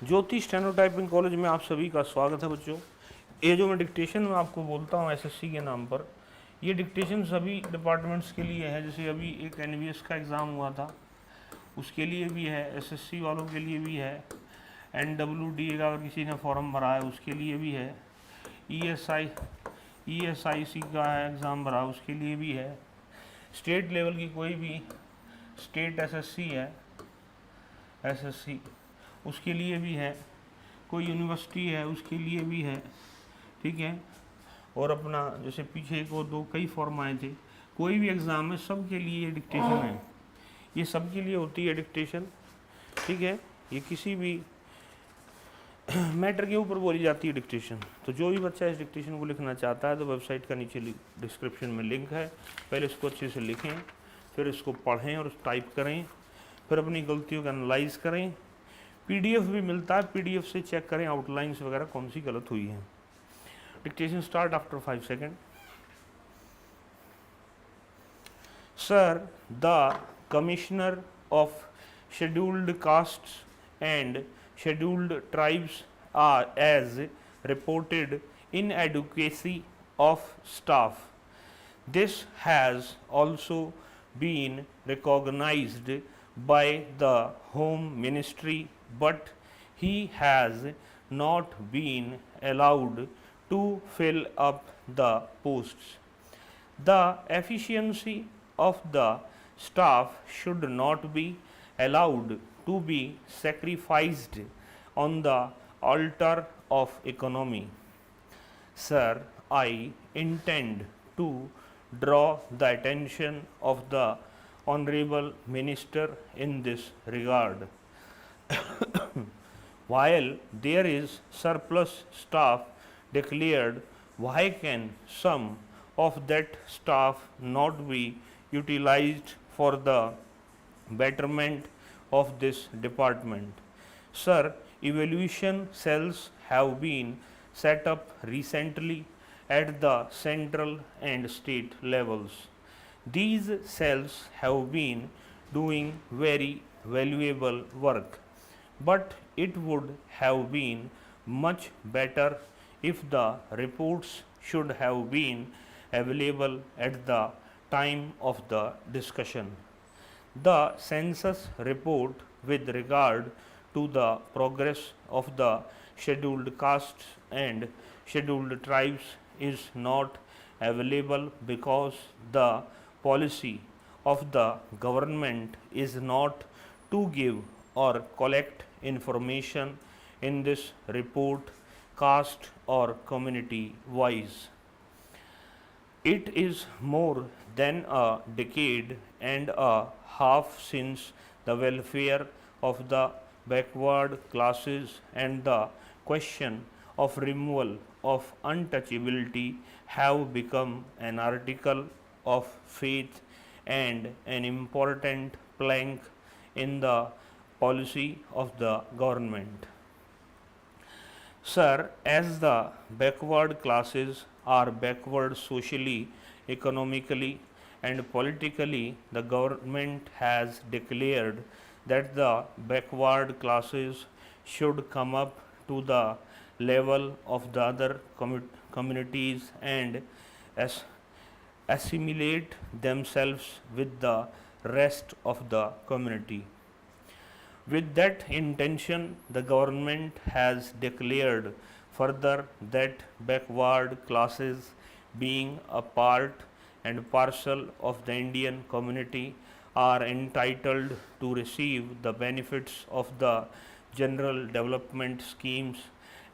ज्योति steno typing college में आप सभी का स्वागत है बच्चों। ये जो मैं डिक्टेशन में आपको बोलता हूँ एसएससी के नाम पर, ये डिक्टेशन सभी डिपार्टमेंट्स के लिए है। जैसे अभी एक एनवीएस का एग्ज़ाम हुआ था, उसके लिए भी है, एसएससी वालों के लिए भी है, एनडब्ल्यूडी का अगर किसी ने फॉर्म भरा है उसके लिए भी है, ईएसआईसी का एग्ज़ाम भरा उसके लिए भी है, स्टेट लेवल की कोई भी स्टेट एसएससी है, एसएससी उसके लिए भी है, कोई यूनिवर्सिटी है उसके लिए भी है, ठीक है। और अपना जैसे पीछे को दो कई फॉर्म आए थे, कोई भी एग्ज़ाम है सब के लिए ये डिक्टेशन है, ये सब के लिए होती है डिक्टेशन, ठीक है। ये किसी भी मैटर के ऊपर बोली जाती है डिक्टेशन। तो जो भी बच्चा इस डिक्टेशन को लिखना चाहता है तो वेबसाइट का नीचे डिस्क्रिप्शन में लिंक है, पहले इसको अच्छे से लिखें, फिर इसको पढ़ें और टाइप करें, फिर अपनी गलतियों का एनालाइज करें। पीडीएफ भी मिलता है, पीडीएफ से चेक करें आउटलाइंस वगैरह कौन सी गलत हुई है। Dictation start after 5 second. Sir, the commissioner of scheduled castes and scheduled tribes are as reported inadequacy of staff. This has also been recognized by the Home Ministry, but he has not been allowed to fill up the posts. The efficiency of the staff should not be allowed to be sacrificed on the altar of economy. Sir, I intend to draw the attention of the Honorable Minister in this regard. While there is surplus staff declared, why can some of that staff not be utilized for the betterment of this department? Sir, evaluation cells have been set up recently at the central and state levels. These cells have been doing very valuable work, but it would have been much better if the reports should have been available at the time of the discussion. The census report with regard to the progress of the scheduled castes and scheduled tribes is not available because the policy of the government is not to give or collect information in this report caste or community wise. It is more than a decade and a half since the welfare of the backward classes and the question of removal of untouchability have become an article of faith and an important plank in the policy of the government. Sir, as the backward classes are backward socially, economically, and politically, the government has declared that the backward classes should come up to the level of the other communities and assimilate themselves with the rest of the community. With that intention, the government has declared further that backward classes, being a part and parcel of the Indian community, are entitled to receive the benefits of the general development schemes,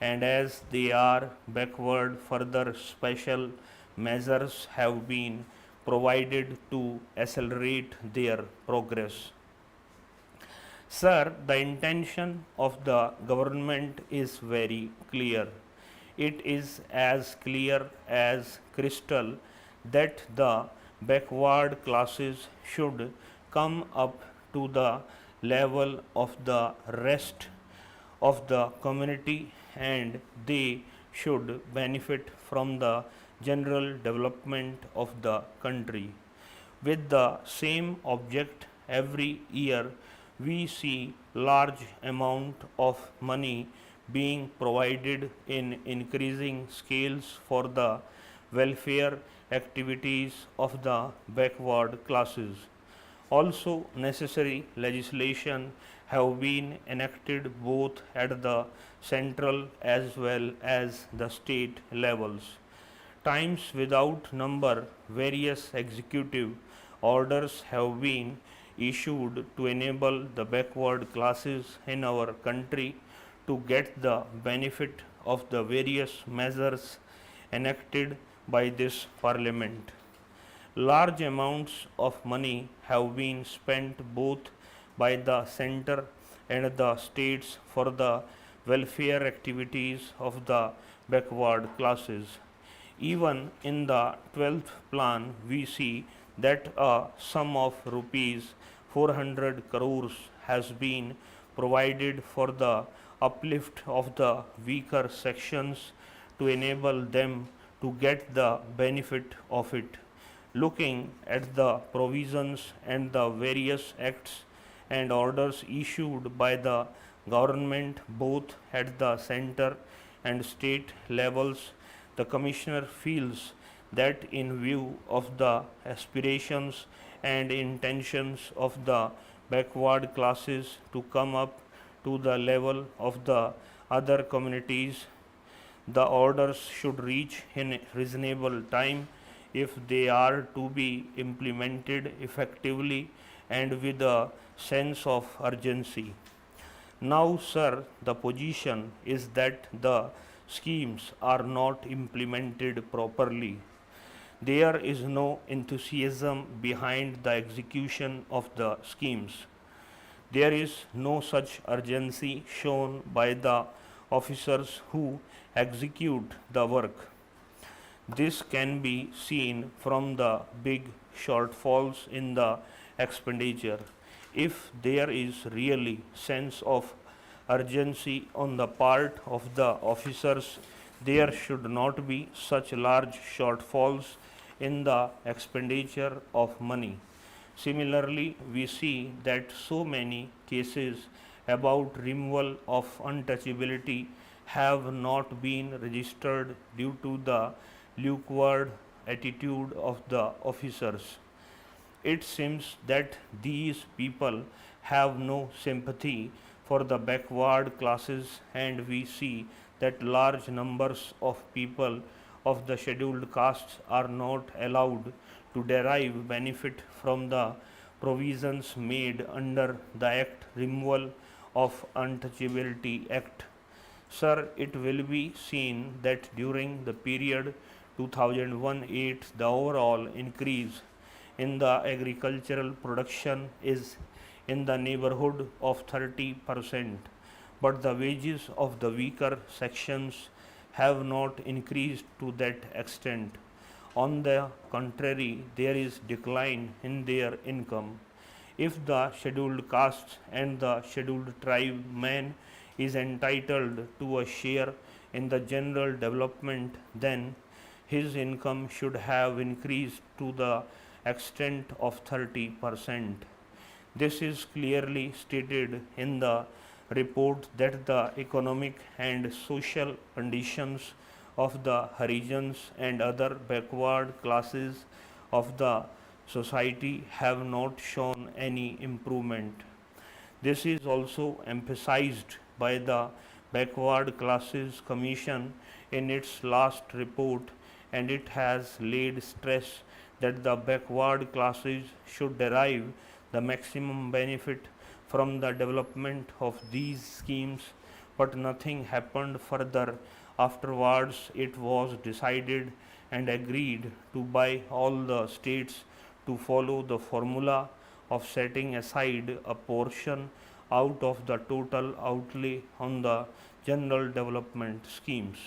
and as they are backward, further special measures have been provided to accelerate their progress. Sir, the intention of the government is very clear. It is as clear as crystal that the backward classes should come up to the level of the rest of the community and they should benefit from the general development of the country. With the same object, every year we see large amount of money being provided in increasing scales for the welfare activities of the backward classes. Also, necessary legislation have been enacted both at the central as well as the state levels. Times without number, various executive orders have been issued to enable the backward classes in our country to get the benefit of the various measures enacted by this parliament. Large amounts of money have been spent both by the center and the states for the welfare activities of the backward classes. Even in the 12th plan, we see that a sum of rupees 400 crores has been provided for the uplift of the weaker sections to enable them to get the benefit of it. Looking at the provisions and the various acts and orders issued by the government both at the center and state levels, the Commissioner feels that in view of the aspirations and intentions of the backward classes to come up to the level of the other communities, the orders should reach in reasonable time if they are to be implemented effectively and with a sense of urgency. Now, sir, the position is that the schemes are not implemented properly. There is no enthusiasm behind the execution of the schemes. There is no such urgency shown by the officers who execute the work. This can be seen from the big shortfalls in the expenditure. If there is really sense of urgency on the part of the officers, there should not be such large shortfalls in the expenditure of money. Similarly, we see that so many cases about removal of untouchability have not been registered due to the lukewarm attitude of the officers. It seems that these people have no sympathy for the backward classes, and we see that large numbers of people of the scheduled castes are not allowed to derive benefit from the provisions made under the Act Removal of Untouchability Act. Sir, it will be seen that during the period 2001-8, the overall increase in the agricultural production is in the neighborhood of 30%, but the wages of the weaker sections have not increased to that extent. On the contrary, there is decline in their income. If the scheduled castes and the scheduled tribe man is entitled to a share in the general development, then his income should have increased to the extent of 30%. This is clearly stated in the report that the economic and social conditions of the Harijans and other backward classes of the society have not shown any improvement. This is also emphasized by the Backward Classes Commission in its last report, and it has laid stress that the backward classes should derive the maximum benefit from the development of these schemes, but nothing happened further. Afterwards, it was decided and agreed to by all the states to follow the formula of setting aside a portion out of the total outlay on the general development schemes.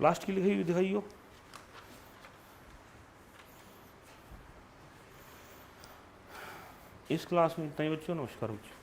Last की लिखी हुई दिखाइयो। इस class में इतना ही बच्चों, नमस्कार बच्चों।